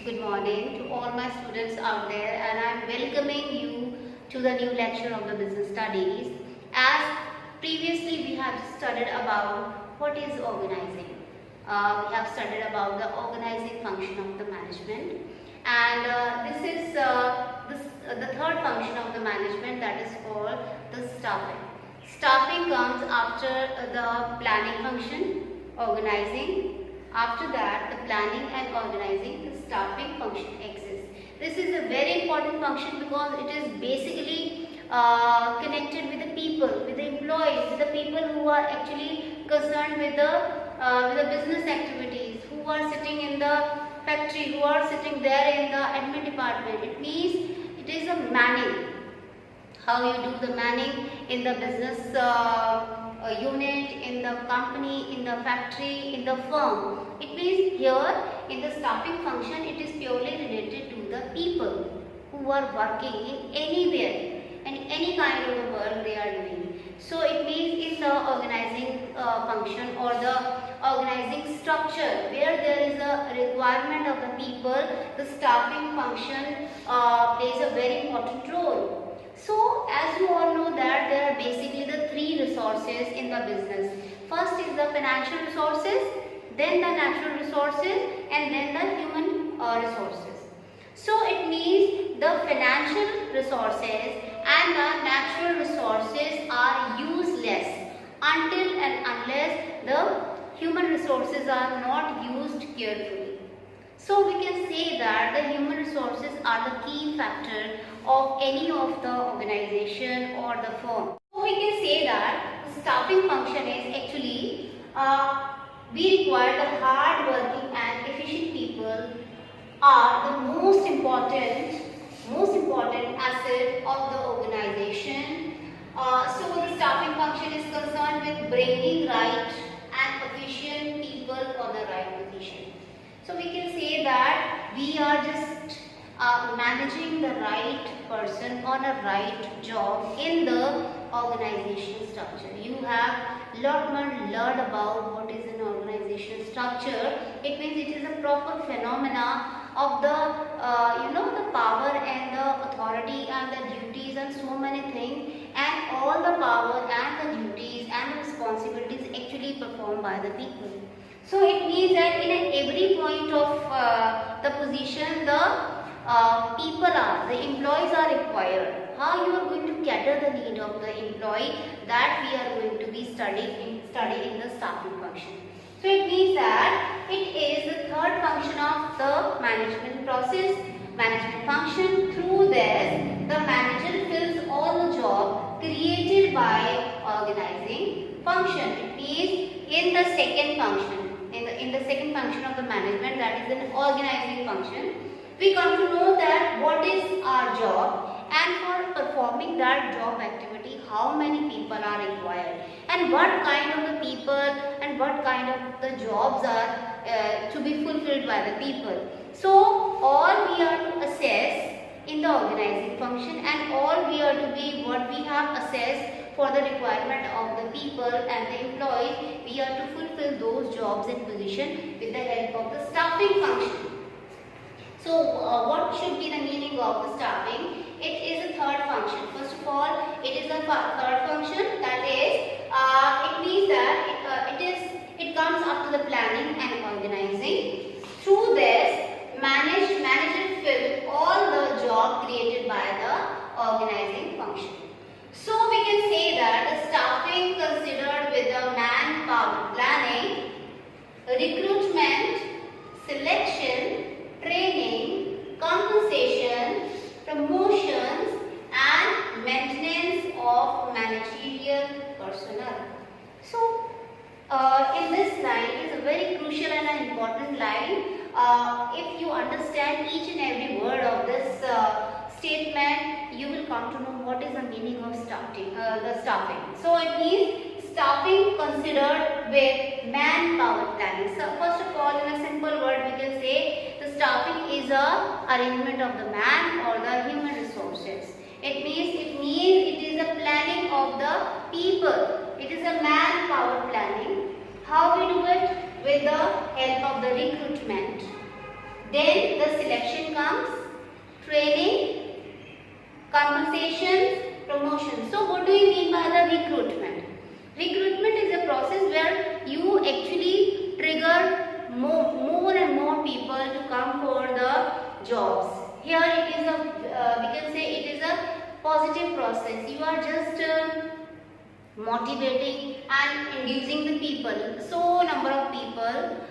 Good morning to all my students out there, and I am welcoming you to the new lecture of the business studies. As previously we have studied about what is organizing. We have studied about the organizing function of the management, and this is the third function of the management, that is called the staffing. Staffing comes after the planning function, organizing. After that, the planning and organizing, the staffing function exists. This is a very important function because it is basically connected with the people, with the employees, with the people who are actually concerned with the business activities, who are sitting in the factory, who are sitting there in the admin department. It means it is a manning. How you do the manning in the business unit, in the company, in the factory, in the firm. It means here in the staffing function, it is purely related to the people who are working in anywhere and any kind of the work they are doing. So it means in the organizing function or the organizing structure where there is a requirement of the people, the staffing function plays a very important role. So, as you all know that there are basically the three resources in the business. First is the financial resources, then the natural resources, and then the human resources. So, it means the financial resources and the natural resources are useless until and unless the human resources are not used carefully. So we can say that the human resources are the key factor of any of the organization or the firm. So we can say that the staffing function is actually we require the hard working and efficient people are the most important asset of the organization. So the staffing function is concerned with bringing right and efficient people on the right position. So we can say that we are just managing the right person on a right job in the organization structure. You have lot more learned about what is an organization structure. It means it is a proper phenomena of the the power and the authority and the duties and so many things, and all the power and the duties and the responsibilities actually performed by the people. So it means that in every point of the position, the employees are required. How you are going to cater the need of the employee, that we are going to be studying in the staffing function. So it means that it is the third function of the management process, management function. Through this, the manager fills all the job created by organizing function. It means in the second function. In the second function of the management, that is an organizing function, we come to know that what is our job, and for performing that job activity how many people are required, and what kind of the people and what kind of the jobs are to be fulfilled by the people. So all we are to assess in the organizing function, and all we are to be what we have assessed for the requirement of the people and the employees, we are to fulfill those jobs and position with the help of the staffing function. So what should be the meaning of the staffing? It is a third function. First of all, it is a third function, that is it means that it comes after the planning and organizing. Through this, manager fill all the job created by the organizing function. So we can say that the staffing considered with the manpower planning, recruitment, selection, training, compensation, promotions and maintenance of managerial personnel. So in this line, it is a very crucial and an important line. If you understand each and every word of this statement, you will come to know what is the meaning of staffing. So it means staffing considered with manpower planning. So first of all, in a simple word, we can say the staffing is a arrangement of the man or the human resources. It means it is a planning of the people. It is a manpower planning. How we do it? With the help of the recruitment, Then the selection comes, training, compensation, promotion. So what do you mean by the recruitment? Recruitment is a process where you actually trigger more and more people to come for the jobs. Here it is a, we can say it is a positive process. You are just motivating and inducing the people. So number of people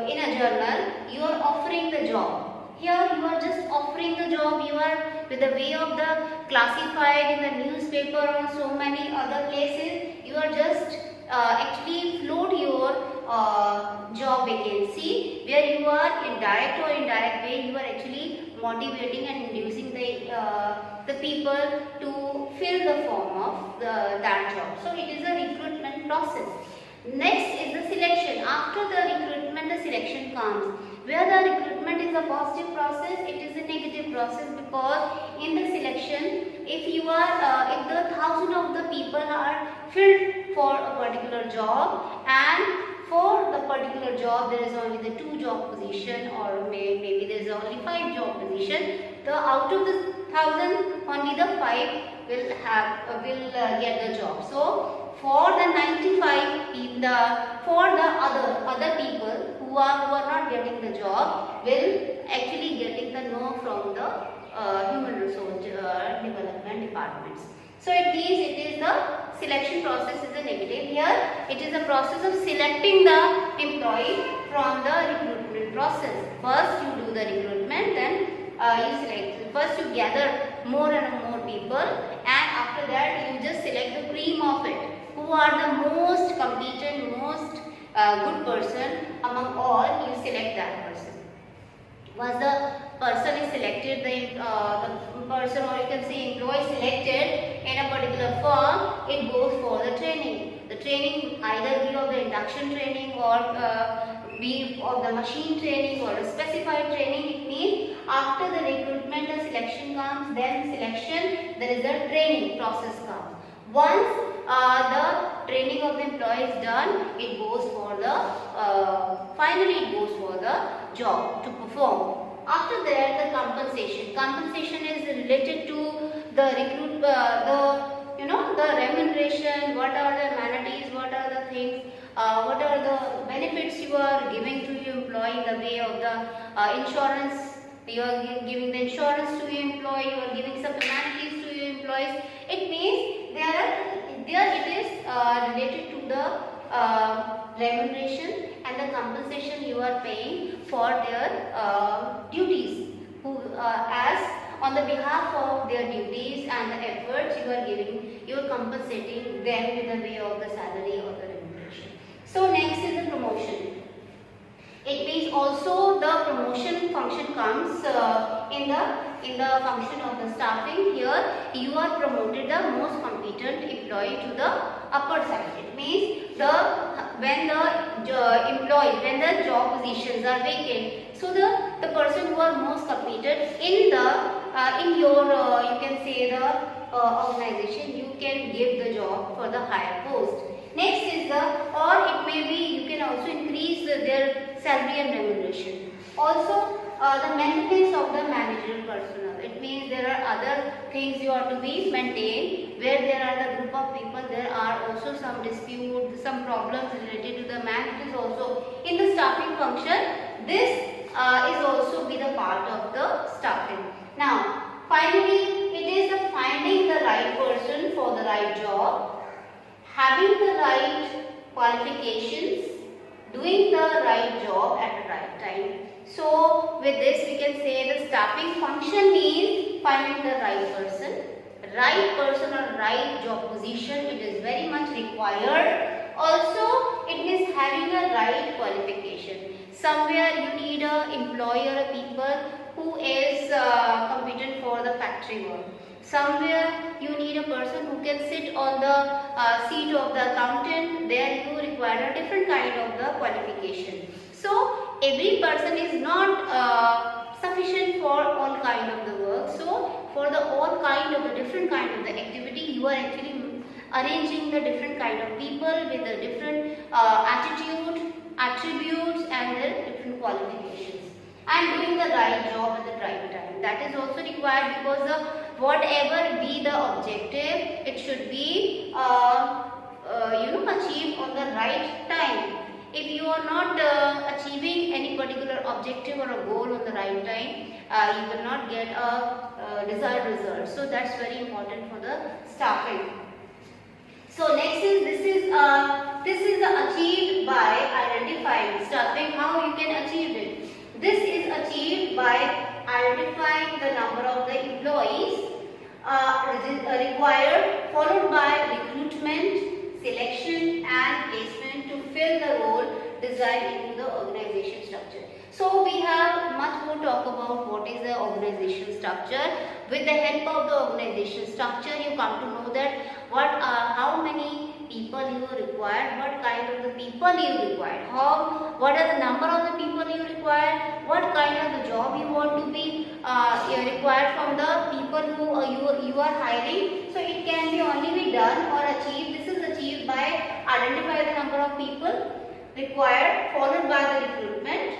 in a journal, you are offering the job. Here you are just offering the job. You are with the way of the classified in the newspaper or so many other places. You are just actually float your job vacancy, where you are in direct or indirect way you are actually motivating and inducing the people to fill the form of that job. So it is a recruitment process. Next is the selection. After the recruitment, the selection comes. Where the recruitment is a positive process, it is a negative process, because in the selection, if you are, if the thousand of the people are filled for a particular job, and for the particular job there is only the 2 job position, or maybe there is only 5 job position, the out of the 1000 only the 5 will have get the job. So for the 95 people, for the other people who are not getting the job, will actually getting the no from the human resource development departments. So it means it is the selection process is a negative. Here it is a process of selecting the employee from the recruitment process. First you do the recruitment, then you select. First you gather more and more people, and after that you just select the cream of it. Who are the most competent, most good person among all, you select that person. Once the person is selected, the person, or you can say employee selected in a particular firm, it goes for the training. The training either be of the induction training, or be of the machine training, or a specified training. It means after the recruitment, the selection comes, then selection, there is a training process comes. Once the training of the employee is done, it goes for the finally it goes for the job to perform. After that, the compensation. Compensation is related to the the remuneration. What are the amenities? What are the things? What are the benefits you are giving to your employee in the way of the insurance? You are giving the insurance to your employee. You are giving some amenities to your employees. It means there it is related to the remuneration and the compensation you are paying for their duties, as on the behalf of their duties and the efforts you are giving, you are compensating them with the way of the salary or the remuneration. So next is the promotion. It means also the promotion function comes in the function of the staffing. Here you are promoted the most competent employee to the upper side. It means when the job positions are vacant, so the person who are most competent in your you can say the organization, you can give the job for the higher post. Next is or it may be you can also increase their salary and remuneration. Also the maintenance of the managerial personnel. It means there are other things you are to be maintained, where there are the group of people, there are also some dispute, some problems related to the man. It is also in the staffing function. This is also be the part of the staffing. Now finally it is the finding the right person for the right job, having the right qualifications, doing the right job at the right time. So with this we can say the staffing function means finding the right person or right job position. It is very much required. Also it means having a right qualification. Somewhere you need a employee or a people who is competent for the factory work. Somewhere you need a person who can sit on the seat of the accountant. There you require a different kind of the qualification. So every person is not sufficient for all kind of the work. So for the all kind of the different kind of the activity, you are actually arranging the different kind of people with the different attitude, attributes and their different qualifications. and doing the right job at the right time. That is also required because whatever be the objective, it should be achieved on the right time. If you are not achieving any particular objective or a goal on the right time, you will not get a desired result. So that's very important for the staffing. So next is this is achieved by identifying staffing. How you can achieve it? This is achieved by identifying the number of the employees required, followed by recruitment, selection and placement to fill the role designed into the organization structure. So we have much more talk about what is the organization structure. With the help of the organization structure, you come to know that how many people you require, what kind of the people you require, what are the number of the people you require, what kind of the job you want to be required from the people who you are hiring. So it can be only be done or achieved. This is achieved by identify the number of people required, followed by the recruitment.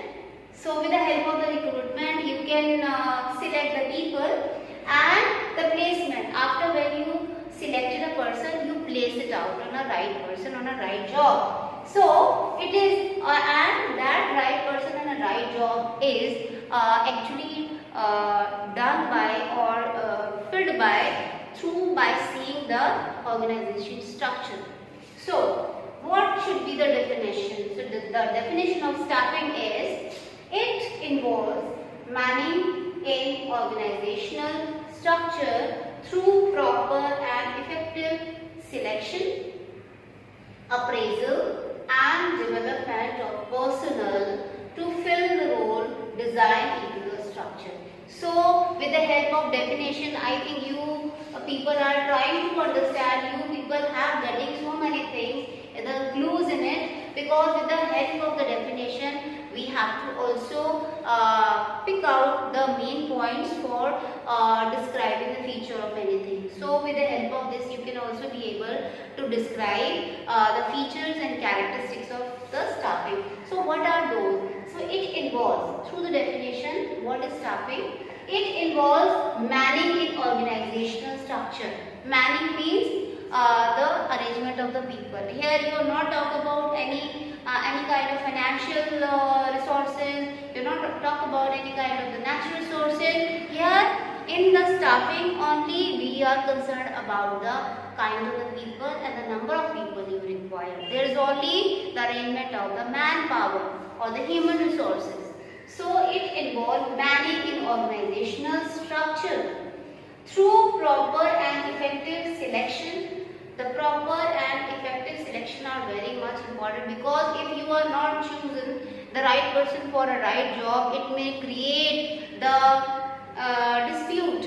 So with the help of the recruitment, you can select the people, and the placement. After when you selected a person, you place it out on a right person on a right job. So it is and that right person on a right job is actually done by or filled by seeing the organization structure. So what should be the definition? So the definition of staffing is, it involves manning in organizational structure through proper and effective selection, appraisal and development of personnel to fill the role designed into the structure. So with the help of definition, I think you people are trying to understand, you people have getting so many things, the clues in it, because with the help of the definition, we have to also pick out the main points for describing the feature of anything. So with the help of this, you can also be able to describe the features and characteristics of the staffing. So what are those? So it involves, through the definition, what is staffing? It involves manning in organizational structure. Manning means the arrangement of the people. Here you are not talk about any kind of financial resources. You not talk about any kind of the natural resources. Here in the staffing only we are concerned about the kind of the people and the number of people you require. There is only the arrangement of the manpower or the human resources. So it involves manning in organizational structure through proper and effective selection. The proper and effective selection are very much important, because if you are not chosen the right person for a right job, it may create the dispute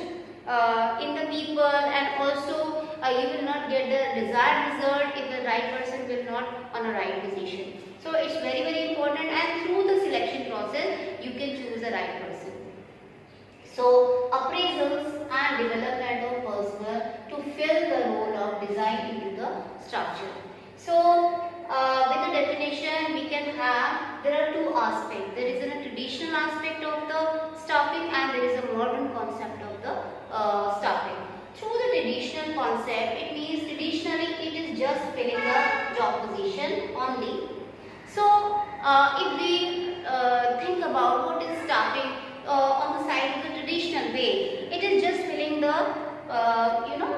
in the people, and also you will not get the desired result if the right person will not on a right position. So it's very, very important, and through the selection process you can choose the right person. So appraisals and development of personnel to fill the role of design into the structure. So with the definition we can have, there are two aspects. There is a traditional aspect of the staffing and there is a modern concept of the staffing. Through the traditional concept, it means traditionally it is just filling the job position only. So if we think about what is staffing on the side of the traditional way, it is just filling the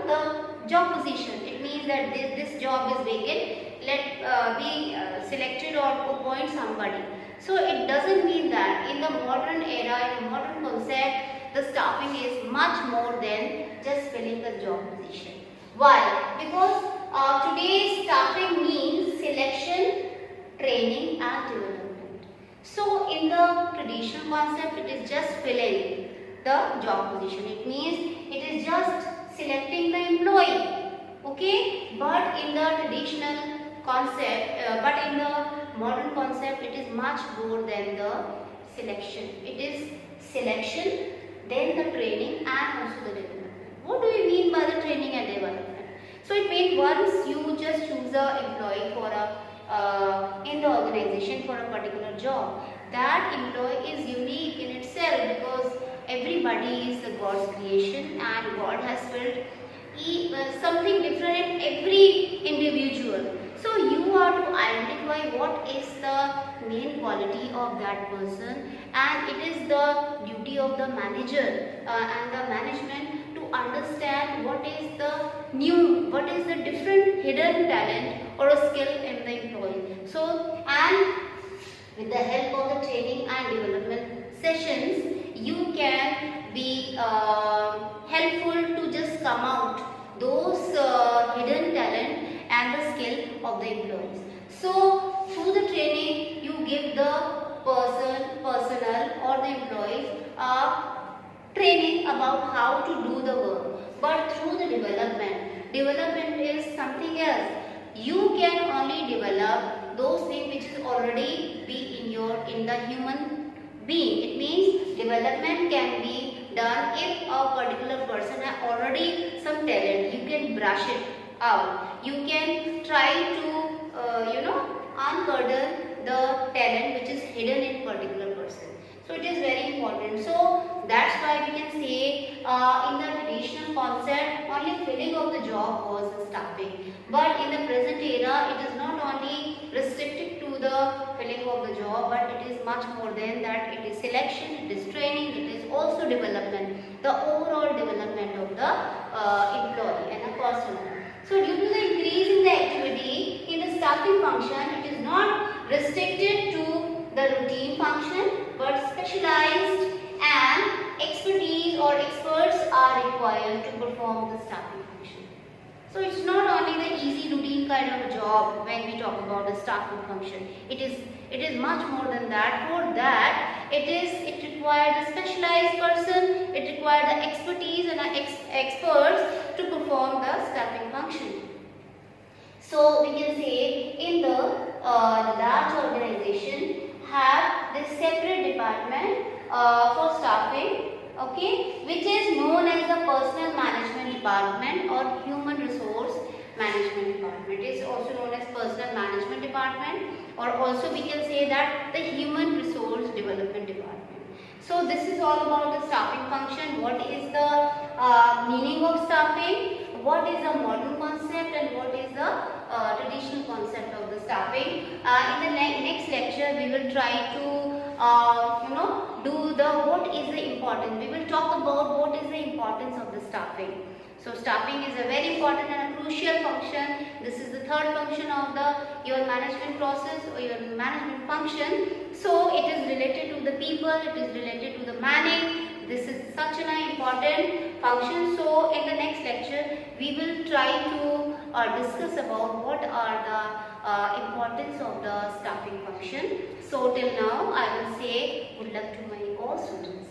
the job position. It means that this job is vacant, let be selected or appoint somebody. So it doesn't mean that. In the modern era, in the modern concept, the staffing is much more than just filling the job position. Why? Because today's staffing means selection, training and development. So in the traditional concept, it is just filling the job position. It means it is just selecting the employee. Okay? But in the traditional concept, but in the modern concept, it is much more than the selection. It is selection, then the training and also the development. What do we mean by the training and development? So it means once you just choose an employee for in the organization for a particular job, that employee is unique in everybody is a God's creation, and God has built something different in every individual. So you are to identify what is the main quality of that person, and it is the duty of the manager and the management to understand what is the different hidden talent or a skill in the employee. So, and with the help of the training and development sessions, you can be helpful to just come out those hidden talent and the skill of the employees. So through the training, you give the personnel or the employees training about how to do the work. But through the development is something else. You can only develop those things which is already be in the human being. It means development can be done if a particular person has already some talent. You can brush it out. You can try to unburden the talent which is hidden in particular person. So it is very important. So that's why we can say in the traditional concept, only filling of the job was the staffing. But in the present era, it is not only restricted to the filling of the job, but it is much more than that. It is selection, it is training, it is also development, the overall development of the employee and the personnel. So due to the increase in the activity in the staffing function, it is not restricted to the routine function, but specialized and expertise or experts are required to perform the staffing function. So it's not only the easy routine kind of a job when we talk about the staffing function. It is much more than that. For that, it requires a specialized person. It requires the expertise and experts to perform the staffing function. So we can say in the large organization have this separate department for staffing, okay, which is known as the personal management department or human resource management department. It is also known as personal management department, or also we can say that the human resource development department. So this is all about the staffing function. What is the meaning of staffing? What is the modern concept and what is the traditional concept of the staffing? In the next lecture, we will try to do the what is the importance. We will talk about what is the importance of the staffing. So staffing is a very important and a crucial function. This is the third function of your management process or your management function. So it is related to the people, it is related to the manning. This is such an important function. So in the next lecture, we will try to discuss about what are the importance of the staffing function. So till now, I will say good luck to my all students.